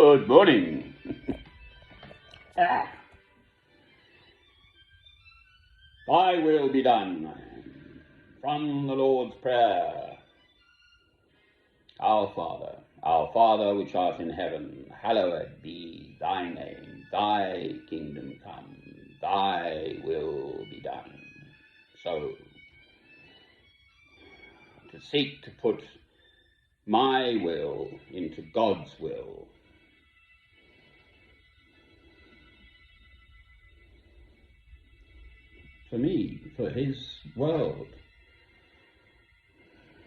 Good morning. Thy will be done. From the Lord's Prayer. Our Father which art in heaven, hallowed be thy name. Thy kingdom come, thy will be done. So, to seek to put my will into God's will, for me, for his world,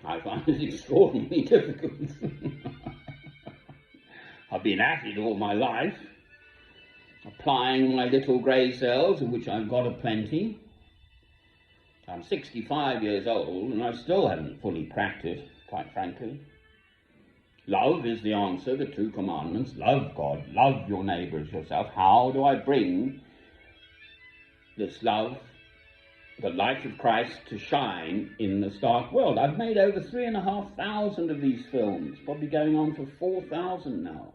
I find it extraordinarily difficult. I've been at it all my life, applying my little grey cells, of which I've got a plenty. I'm 65 years old, and I still haven't fully cracked it, quite frankly. Love is the answer, the two commandments. Love God, love your neighbour as yourself. How do I bring this love, the light of Christ, to shine in this dark world? I've made over 3,500 of these films, probably going on for 4,000 now,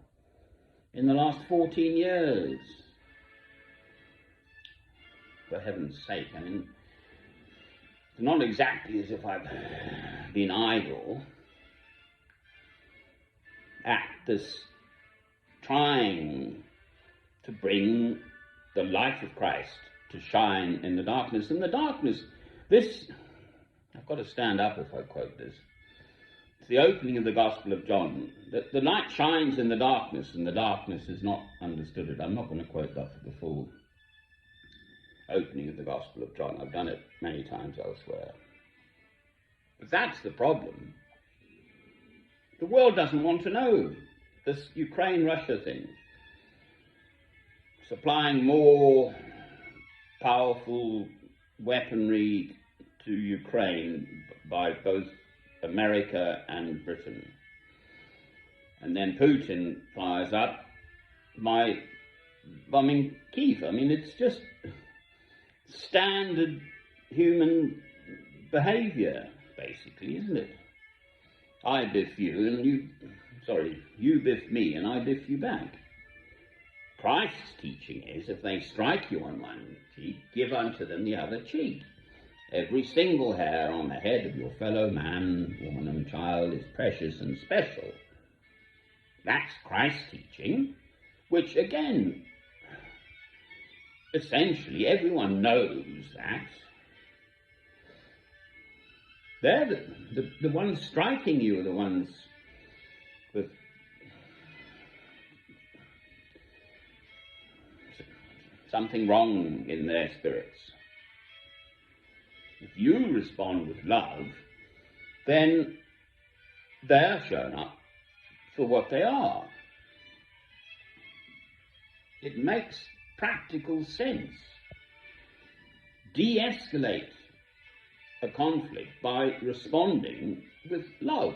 in the last 14 years. For heaven's sake, I mean, it's not exactly as if I've been idle at this, trying to bring the light of Christ to shine in the darkness. And the darkness, this, I've got to stand up if I quote this. It's the opening of the Gospel of John. The light shines in the darkness, and the darkness has not understood it. I'm not going to quote that for the full opening of the Gospel of John. I've done it many times elsewhere. But that's the problem. The world doesn't want to know this Ukraine-Russia thing. Supplying more powerful weaponry to Ukraine by both America and Britain. And then Putin fires up by bombing Kiev. I mean, it's just standard human behaviour, basically, isn't it? I biff you and you biff me and I biff you back. Christ's teaching is, if they strike you on one cheek, give unto them the other cheek. Every single hair on the head of your fellow man, woman and child is precious and special. That's Christ's teaching, which again, essentially everyone knows that. They're the ones striking you are the ones with something wrong in their spirits. If you respond with love, then they're shown up for what they are. It makes practical sense. De-escalate a conflict by responding with love.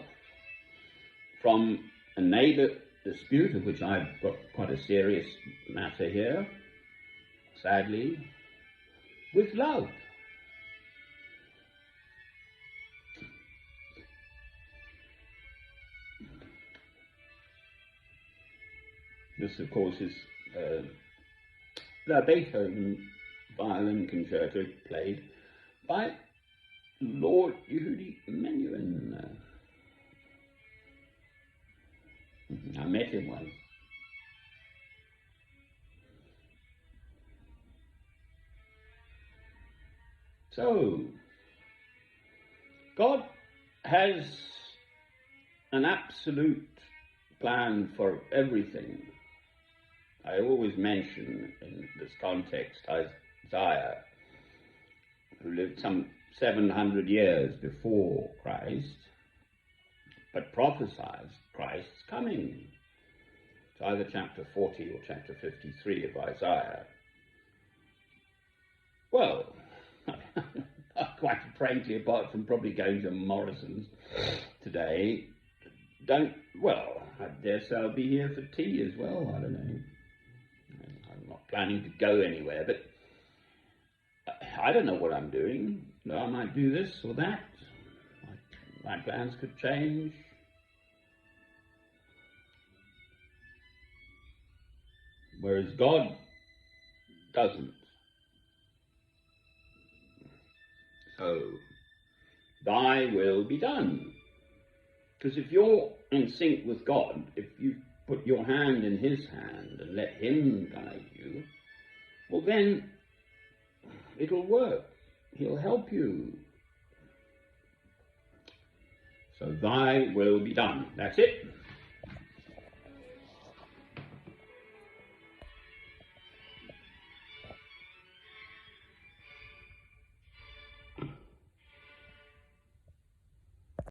From a neighbour dispute, of which I've got quite a serious matter here, sadly, with love. This, of course, is the Beethoven violin concerto played by Lord Yehudi Menuhin. I met him once. So, God has an absolute plan for everything. I always mention in this context Isaiah, who lived some 700 years before Christ, but prophesied Christ's coming. It's either chapter 40 or chapter 53 of Isaiah. Well, quite frankly, apart from probably going to Morrison's today, I dare say I'll be here for tea as well, I don't know. I'm not planning to go anywhere, but I don't know what I'm doing. I might do this or that. My plans could change. whereas God doesn't. So, thy will be done. Because if you're in sync with God, if you put your hand in his hand and let him guide you, well then it'll work. He'll help you. So thy will be done. That's it.